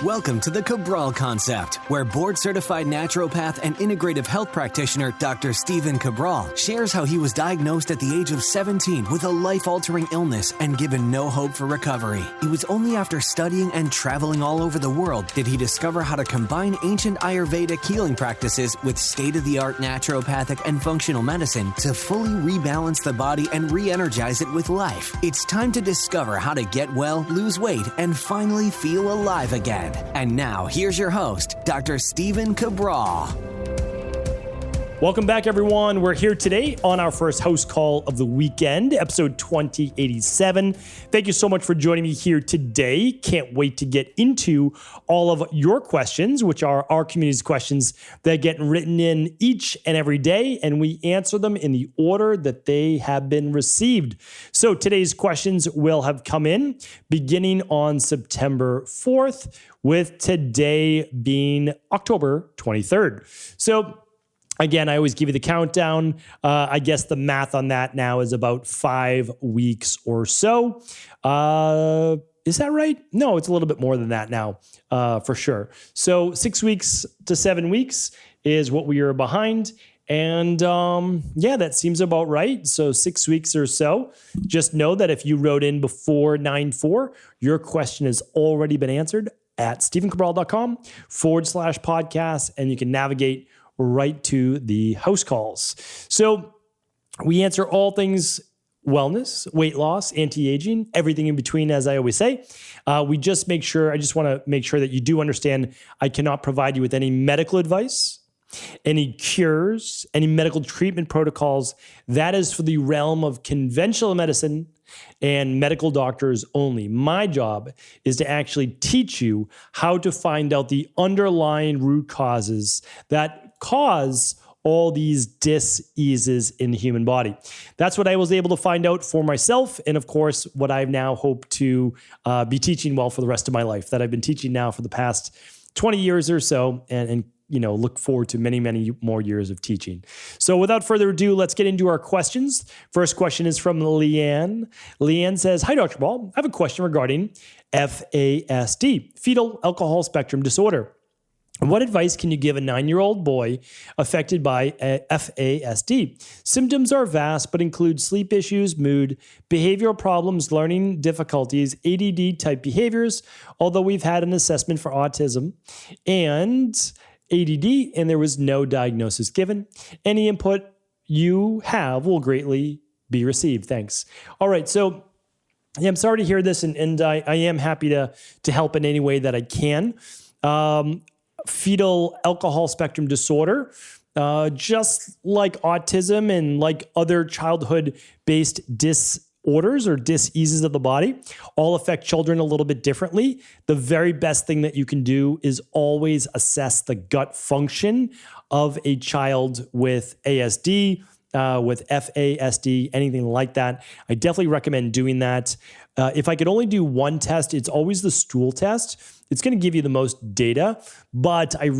Welcome to the Cabral Concept, where board-certified naturopath and integrative health practitioner Dr. Cabral shares how he was diagnosed at the age of 17 with a life-altering illness and given no hope for recovery. It was only after studying and traveling all over the world did he discover how to combine ancient Ayurvedic healing practices with state-of-the-art naturopathic and functional medicine to fully rebalance the body and re-energize it with life. It's time to discover how to get well, lose weight, and finally feel alive again. And now, here's your host, Dr. Cabral. Welcome back, everyone. We're here today on our first house call of the weekend, episode 2087. Thank you so much for joining me here today. Can't wait to get into all of your questions, which are our community's questions that get written in each and every day, and we answer them in the order that they have been received. So today's questions will have come in beginning on September 4th, with today being October 23rd. So again, I always give you the countdown. I guess the math on that now is about 5 weeks or so. Is that right? No, it's a little bit more than that now, for sure. So 6 weeks to 7 weeks is what we are behind. And yeah, that seems about right. So 6 weeks or so. Just know that if you wrote in before 9/4, your question has already been answered at stephencabral.com/podcast, and you can navigate right to the house calls. So we answer all things wellness, weight loss, anti-aging, everything in between, as I always say. I just want to make sure that you do understand I cannot provide you with any medical advice, any cures, any medical treatment protocols. That is for the realm of conventional medicine and medical doctors only. My job is to actually teach you how to find out the underlying root causes that cause all these dis-eases in the human body. That's what I was able to find out for myself, and of course, what I now hope to be teaching well for the rest of my life, that I've been teaching now for the past 20 years or so, and look forward to many, many more years of teaching. So without further ado, let's get into our questions. First question is from Leanne. Leanne says, "Hi, Dr. Cabral. I have a question regarding FASD, fetal alcohol spectrum disorder. What advice can you give a 9-year-old boy affected by FASD? Symptoms are vast, but include sleep issues, mood, behavioral problems, learning difficulties, ADD type behaviors, although we've had an assessment for autism and ADD, and there was no diagnosis given. Any input you have will greatly be received. Thanks." All right. So yeah, I'm sorry to hear this, and I am happy to help in any way that I can. Fetal alcohol spectrum disorder, just like autism and like other childhood-based disorders or diseases of the body, all affect children a little bit differently. The very best thing that you can do is always assess the gut function of a child with ASD, with FASD, anything like that. I definitely recommend doing that. If I could only do one test, it's always the stool test. It's going to give you the most data, but I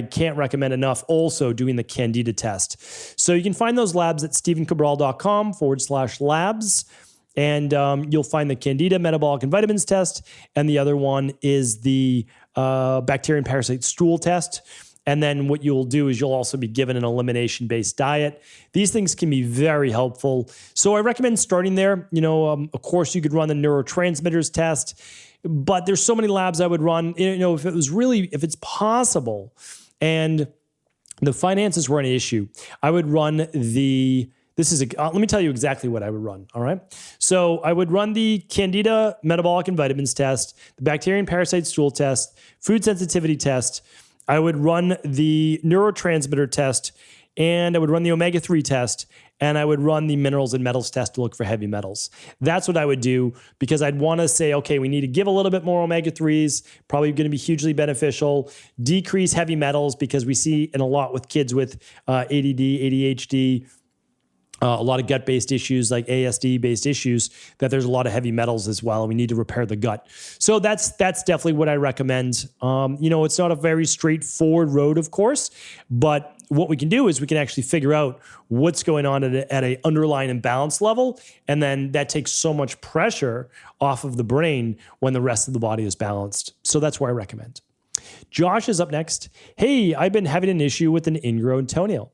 can't recommend enough also doing the Candida test. So you can find those labs at stephencabral.com/labs. And you'll find the Candida metabolic and vitamins test. And the other one is the bacteria and parasite stool test. And then what you'll do is you'll also be given an elimination-based diet. These things can be very helpful. So I recommend starting there. Of course, you could run the neurotransmitters test, but there's so many labs I would run. If it's possible, and the finances were an issue, I would run let me tell you exactly what I would run, all right? So I would run the Candida metabolic and vitamins test, the bacteria and parasite stool test, food sensitivity test. I would run the neurotransmitter test, and I would run the omega-3 test, and I would run the minerals and metals test to look for heavy metals. That's what I would do, because I'd want to say, okay, we need to give a little bit more omega-3s, probably going to be hugely beneficial, decrease heavy metals, because we see in a lot with kids with ADD, ADHD, a lot of gut-based issues like ASD-based issues, that there's a lot of heavy metals as well, and we need to repair the gut. So that's definitely what I recommend. It's not a very straightforward road, of course, but what we can do is we can actually figure out what's going on at a underlying imbalance level. And then that takes so much pressure off of the brain when the rest of the body is balanced. So that's why I recommend. Josh is up next. Hey, I've been having an issue with an ingrown toenail.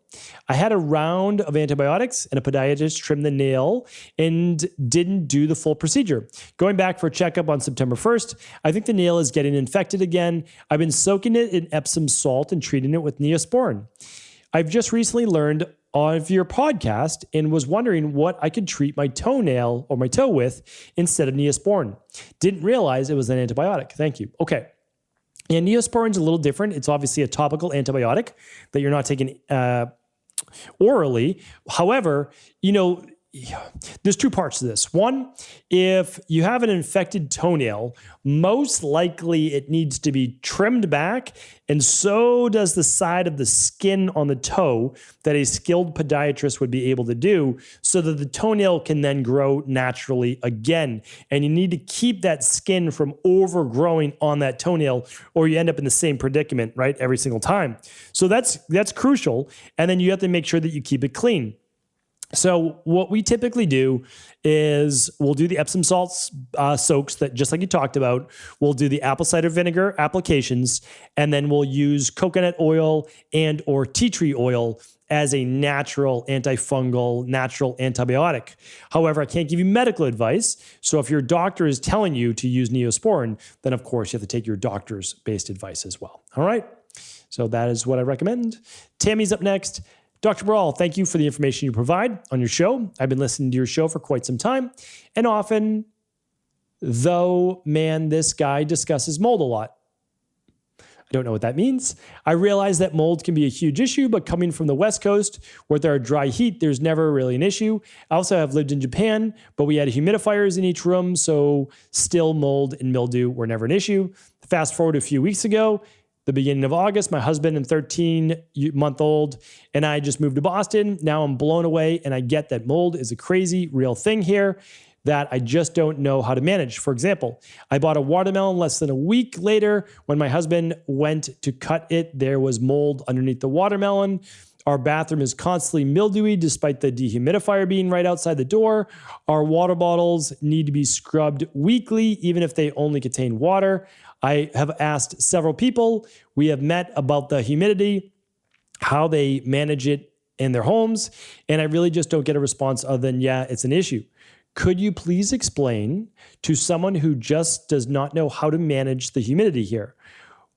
I had a round of antibiotics and a podiatrist trimmed the nail and didn't do the full procedure. Going back for a checkup on September 1st, I think the nail is getting infected again. I've been soaking it in epsom salt and treating it with neosporin. I've just recently learned of your podcast and was wondering what I could treat my toenail or my toe with instead of neosporin. Didn't realize it was an antibiotic. Thank you. Okay. And neosporin is a little different. It's obviously a topical antibiotic that you're not taking orally. However, there's two parts to this. One, if you have an infected toenail, most likely it needs to be trimmed back, and so does the side of the skin on the toe that a skilled podiatrist would be able to do so that the toenail can then grow naturally again. And you need to keep that skin from overgrowing on that toenail, or you end up in the same predicament, right, every single time. So that's crucial. And then you have to make sure that you keep it clean. So what we typically do is we'll do the Epsom salts soaks that just like you talked about. We'll do the apple cider vinegar applications, and then we'll use coconut oil and or tea tree oil as a natural antifungal, natural antibiotic. However, I can't give you medical advice. So if your doctor is telling you to use neosporin, then of course you have to take your doctor's based advice as well. All right. So that is what I recommend. Tammy's up next. Dr. Cabral, thank you for the information you provide on your show. I've been listening to your show for quite some time. And often, though, man, this guy discusses mold a lot. I don't know what that means. I realize that mold can be a huge issue, but coming from the West Coast where there are dry heat, there's never really an issue. I also have lived in Japan, but we had humidifiers in each room, so still mold and mildew were never an issue. Fast forward a few weeks ago, the beginning of August, my husband and 13-month-old and I just moved to Boston. Now I'm blown away, and I get that mold is a crazy real thing here that I just don't know how to manage. For example, I bought a watermelon less than a week later. When my husband went to cut it, there was mold underneath the watermelon. Our bathroom is constantly mildewy despite the dehumidifier being right outside the door. Our water bottles need to be scrubbed weekly, even if they only contain water. I have asked several people we have met about the humidity, how they manage it in their homes, and I really just don't get a response other than, yeah, it's an issue. Could you please explain to someone who just does not know how to manage the humidity here?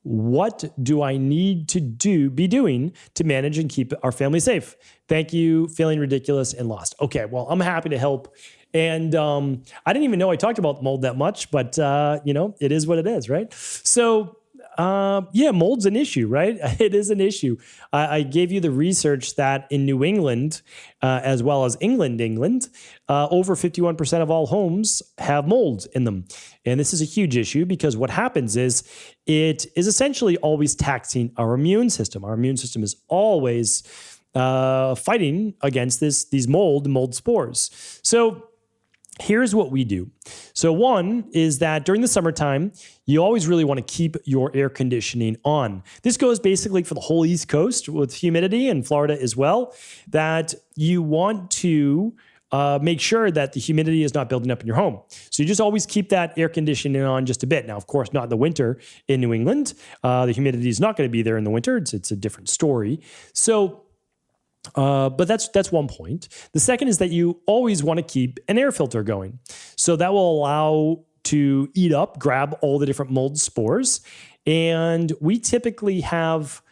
What do I need to be doing to manage and keep our family safe? Thank you. Feeling ridiculous and lost. Okay, well, I'm happy to help. And I didn't even know I talked about mold that much, but it is what it is, right? So mold's an issue, right? It is an issue. I gave you the research that in New England, as well as England, over 51% of all homes have mold in them. And this is a huge issue because what happens is it is essentially always taxing our immune system. Our immune system is always fighting against these mold spores. So here's what we do. So one is that during the summertime, you always really want to keep your air conditioning on. This goes basically for the whole East Coast with humidity and Florida as well, that you want to make sure that the humidity is not building up in your home. So you just always keep that air conditioning on just a bit. Now, of course, not in the winter in New England. The humidity is not going to be there in the winter. It's a different story. So but that's one point. The second is that you always want to keep an air filter going. So that will allow to grab all the different mold spores. And we typically have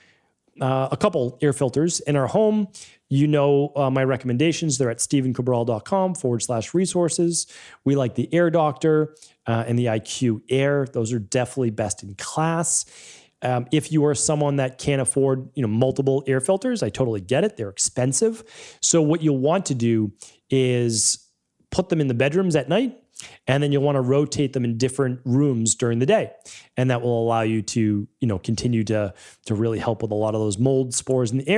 a couple air filters in our home. My recommendations, they're at stephencabral.com/resources. We like the Air Doctor and the IQ Air. Those are definitely best in class. If you are someone that can't afford, multiple air filters, I totally get it. They're expensive. So what you'll want to do is put them in the bedrooms at night And then you'll want to rotate them in different rooms during the day. And that will allow you to, continue to really help with a lot of those mold spores in the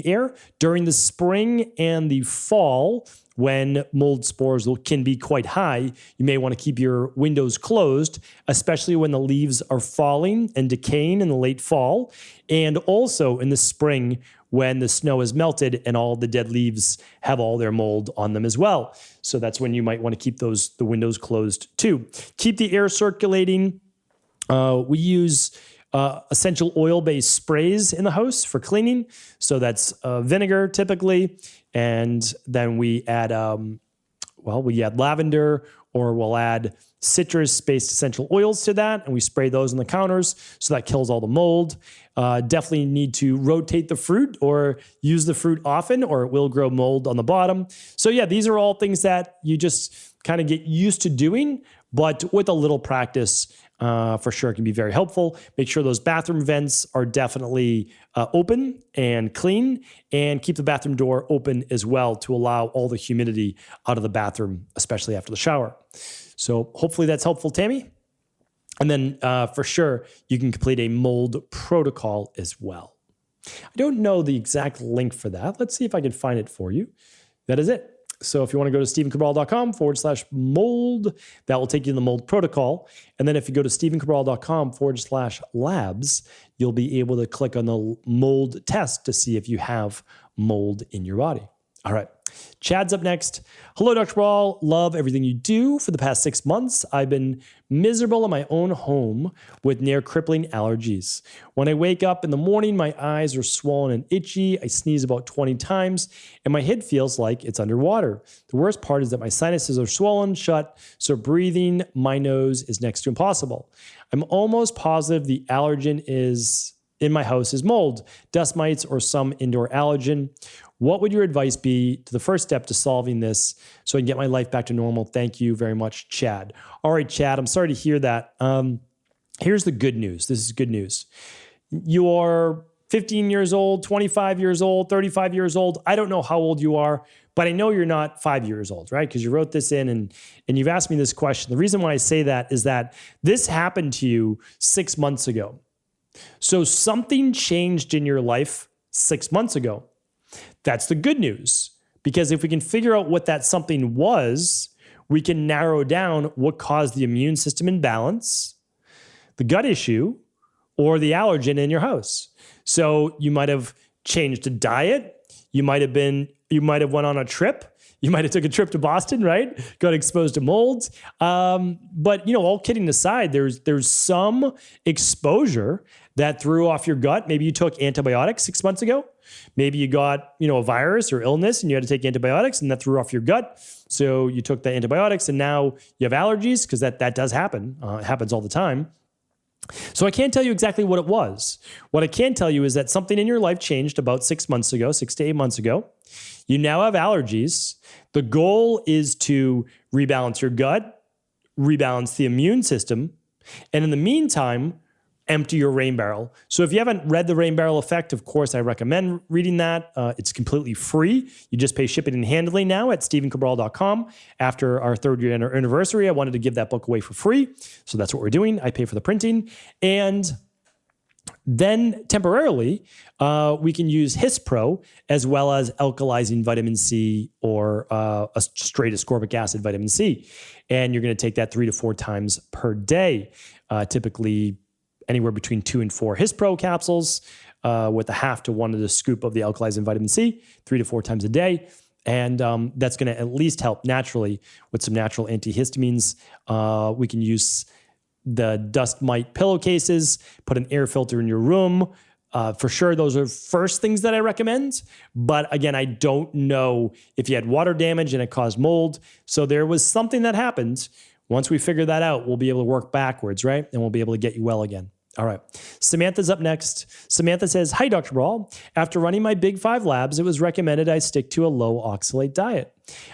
air. During the spring and the fall, when mold spores can be quite high, you may want to keep your windows closed, especially when the leaves are falling and decaying in the late fall. And also in the spring, when the snow is melted and all the dead leaves have all their mold on them as well. So that's when you might want to keep the windows closed too. Keep the air circulating. We use essential oil-based sprays in the house for cleaning. So that's vinegar typically. And then we add, we add lavender, or we'll add citrus-based essential oils to that, and we spray those on the counters, so that kills all the mold. Definitely need to rotate the fruit or use the fruit often, or it will grow mold on the bottom. So yeah, these are all things that you just kind of get used to doing, but with a little practice, for sure, it can be very helpful. Make sure those bathroom vents are definitely open and clean, and keep the bathroom door open as well to allow all the humidity out of the bathroom, especially after the shower. So hopefully that's helpful, Tammy. And then for sure, you can complete a mold protocol as well. I don't know the exact link for that. Let's see if I can find it for you. That is it. So if you want to go to stephencabral.com/mold, that will take you to the mold protocol. And then if you go to stephencabral.com/labs, you'll be able to click on the mold test to see if you have mold in your body. All right. Chad's up next. Hello, Dr. Cabral. Love everything you do. For the past 6 months, I've been miserable in my own home with near crippling allergies. When I wake up in the morning, my eyes are swollen and itchy. I sneeze about 20 times, and my head feels like it's underwater. The worst part is that my sinuses are swollen shut, so breathing my nose is next to impossible. I'm almost positive the allergen in my house is mold, dust mites, or some indoor allergen. What would your advice be to the first step to solving this so I can get my life back to normal? Thank you very much, Chad. All right, Chad, I'm sorry to hear that. Here's the good news. This is good news. You're 15 years old, 25 years old, 35 years old. I don't know how old you are, but I know you're not 5 years old, right? Because you wrote this in and you've asked me this question. The reason why I say that is that this happened to you 6 months ago. So something changed in your life 6 months ago. That's the good news, because if we can figure out what that something was, we can narrow down what caused the immune system imbalance, the gut issue, or the allergen in your house. So you might have changed a diet. You might have went on a trip. You might have took a trip to Boston, right? Got exposed to molds. But all kidding aside, there's some exposure that threw off your gut. Maybe you took antibiotics 6 months ago. Maybe you got, a virus or illness and you had to take antibiotics and that threw off your gut. So you took the antibiotics and now you have allergies, because that does happen. It happens all the time. So I can't tell you exactly what it was. What I can tell you is that something in your life changed about 6 months ago, 6 to 8 months ago. You now have allergies. The goal is to rebalance your gut, rebalance the immune system, and in the meantime, empty your rain barrel. So if you haven't read The Rain Barrel Effect, of course, I recommend reading that. It's completely free. You just pay shipping and handling now at stephencabral.com. After our 3rd year anniversary, I wanted to give that book away for free. So that's what we're doing. I pay for the printing. And then temporarily, we can use Hispro as well as alkalizing vitamin C or a straight ascorbic acid vitamin C. And you're going to take that 3 to 4 times per day, typically anywhere between 2 and 4 Hispro capsules with a half to 1 of the scoop of the alkalizing vitamin C, 3 to 4 times a day. And that's going to at least help naturally with some natural antihistamines. We can use the dust mite pillowcases, put an air filter in your room. For sure, those are first things that I recommend. But again, I don't know if you had water damage and it caused mold. So there was something that happened. Once we figure that out, we'll be able to work backwards, right? And we'll be able to get you well again. All right. Samantha's up next. Samantha says, hi, Dr. Cabral. After running my Big 5 labs, it was recommended I stick to a low oxalate diet.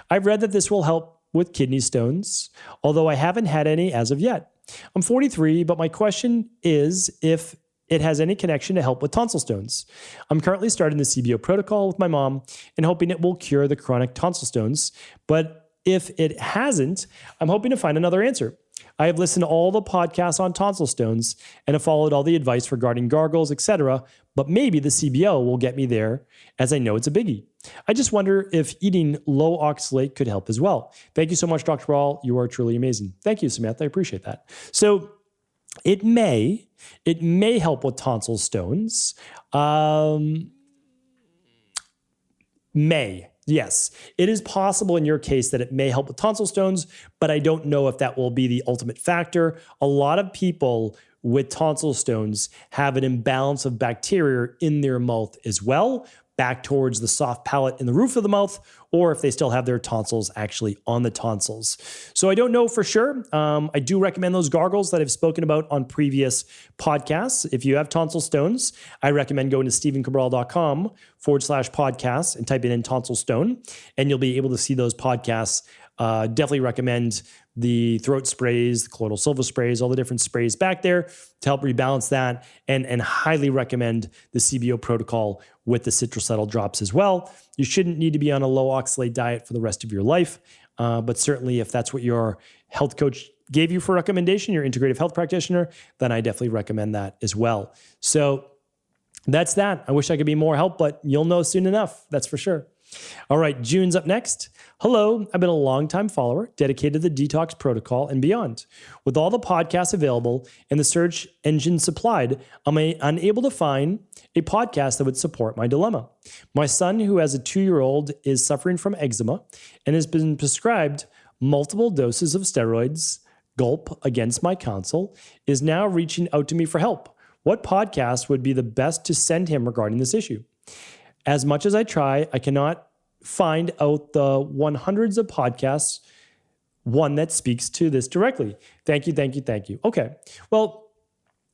I've read that this will help with kidney stones, although I haven't had any as of yet. I'm 43, but my question is if it has any connection to help with tonsil stones. I'm currently starting the CBO protocol with my mom and hoping it will cure the chronic tonsil stones, but if it hasn't, I'm hoping to find another answer. I have listened to all the podcasts on tonsil stones and have followed all the advice regarding gargles, etc., but maybe the CBO will get me there, as I know it's a biggie. I just wonder if eating low oxalate could help as well. Thank you so much, Dr. Cabral. You are truly amazing. Thank you, Samantha. I appreciate that. So it may help with tonsil stones. Yes, it is possible in your case that it may help with tonsil stones, but I don't know if that will be the ultimate factor. A lot of people with tonsil stones have an imbalance of bacteria in their mouth as well, back towards the soft palate in the roof of the mouth, or if they still have their tonsils actually on the tonsils. So I don't know for sure. I do recommend those gargles that I've spoken about on previous podcasts. If you have tonsil stones, I recommend going to stevencabral.com/podcasts and typing in tonsil stone, and you'll be able to see those podcasts. Definitely recommend the throat sprays, the colloidal silver sprays, all the different sprays back there to help rebalance that, and highly recommend the CBO protocol with the citracetyl drops as well. You shouldn't need to be on a low oxalate diet for the rest of your life, but certainly if that's what your health coach gave you for recommendation, your integrative health practitioner, then I definitely recommend that as well. So that's that. I wish I could be more help, but you'll know soon enough, that's for sure. All right, June's up next. Hello, I've been a longtime follower, dedicated to the detox protocol and beyond. With all the podcasts available and the search engine supplied, I'm unable to find a podcast that would support my dilemma. My son, who has a 2-year-old, is suffering from eczema and has been prescribed multiple doses of steroids, gulp against my counsel, is now reaching out to me for help. What podcast would be the best to send him regarding this issue? As much as I try, I cannot find out the 100s of podcasts, one that speaks to this directly. Thank you, thank you, thank you. Okay, well,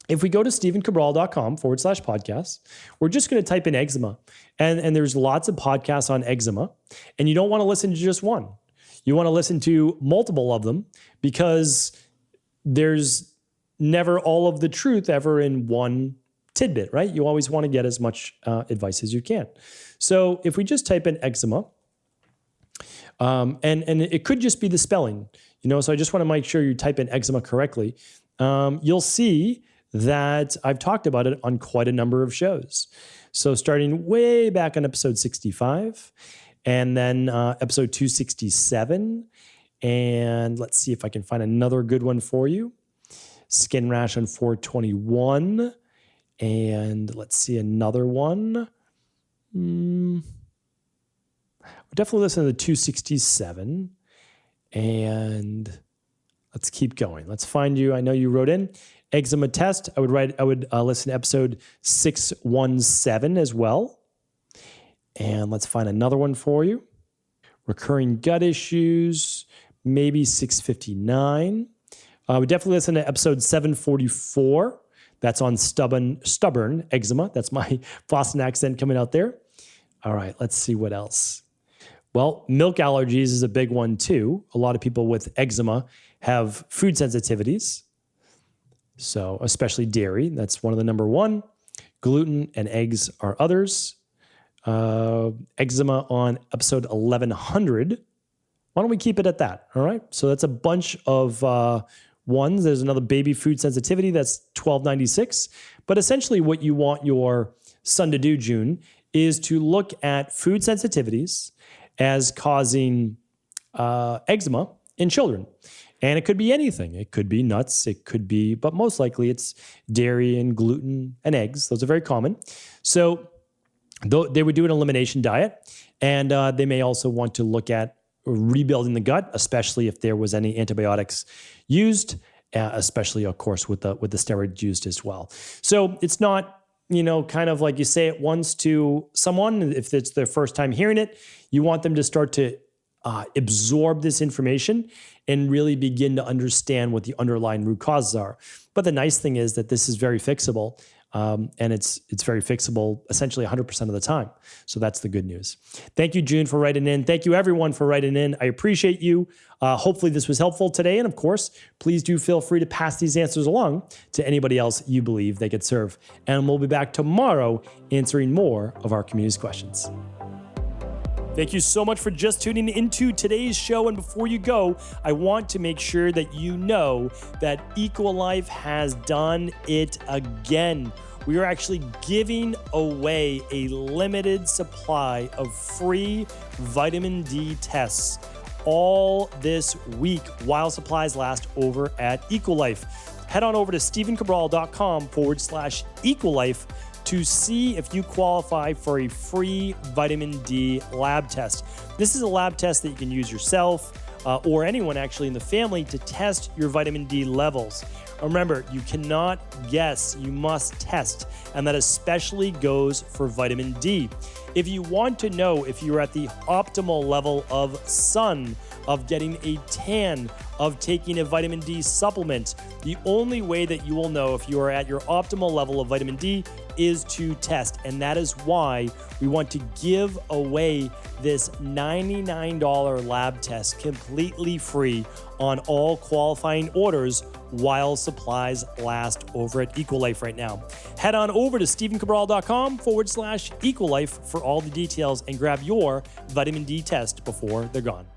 if we go to stevencabral.com/podcasts, we're just going to type in eczema. And there's lots of podcasts on eczema. And you don't want to listen to just one. You want to listen to multiple of them because there's never all of the truth ever in one tidbit, right? You always want to get as much advice as you can. So if we just type in eczema, and it could just be the spelling, so I just want to make sure you type in eczema correctly. You'll see that I've talked about it on quite a number of shows. So starting way back on episode 65, and then episode 267, and let's see if I can find another good one for you. Skin rash on 421. And let's see another one. We'll definitely listen to the 267. And let's keep going. Let's find you. I know you wrote in eczema test. I would listen to episode 617 as well. And let's find another one for you. Recurring gut issues, maybe 659. We definitely listen to episode 744. That's on stubborn eczema. That's my Boston accent coming out there. All right, let's see what else. Well, milk allergies is a big one too. A lot of people with eczema have food sensitivities. So especially dairy, that's one of the number one. Gluten and eggs are others. Eczema on episode 1100. Why don't we keep it at that? All right. So that's a bunch of ones. There's another baby food sensitivity. That's 1296. But essentially what you want your son to do, June, is to look at food sensitivities as causing eczema in children. And it could be anything. It could be nuts. It could be, but most likely it's dairy and gluten and eggs. Those are very common. So they would do an elimination diet. And they may also want to look at rebuilding the gut, especially if there was any antibiotics used, especially, of course, with the steroids used as well. So it's not, kind of like you say it once to someone. If it's their first time hearing it, you want them to start to absorb this information and really begin to understand what the underlying root causes are. But the nice thing is that this is very fixable. And it's very fixable essentially 100% of the time. So that's the good news. Thank you, June, for writing in. Thank you, everyone, for writing in. I appreciate you. Hopefully this was helpful today. And of course, please do feel free to pass these answers along to anybody else you believe they could serve. And we'll be back tomorrow answering more of our community's questions. Thank you so much for just tuning into today's show. And before you go, I want to make sure that you know that Equilife has done it again. We are actually giving away a limited supply of free vitamin D tests all this week while supplies last over at Equilife. Head on over to stevencabral.com/Equilife to see if you qualify for a free vitamin D lab test. This is a lab test that you can use yourself or anyone actually in the family to test your vitamin D levels. Remember, you cannot guess, you must test, and that especially goes for vitamin D. If you want to know if you're at the optimal level of sun, of getting a tan, of taking a vitamin D supplement, the only way that you will know if you are at your optimal level of vitamin D is to test. And that is why we want to give away this $99 lab test completely free on all qualifying orders while supplies last over at Equilife right now. Head on over to stevencabral.com/Equilife for all the details and grab your vitamin D test before they're gone.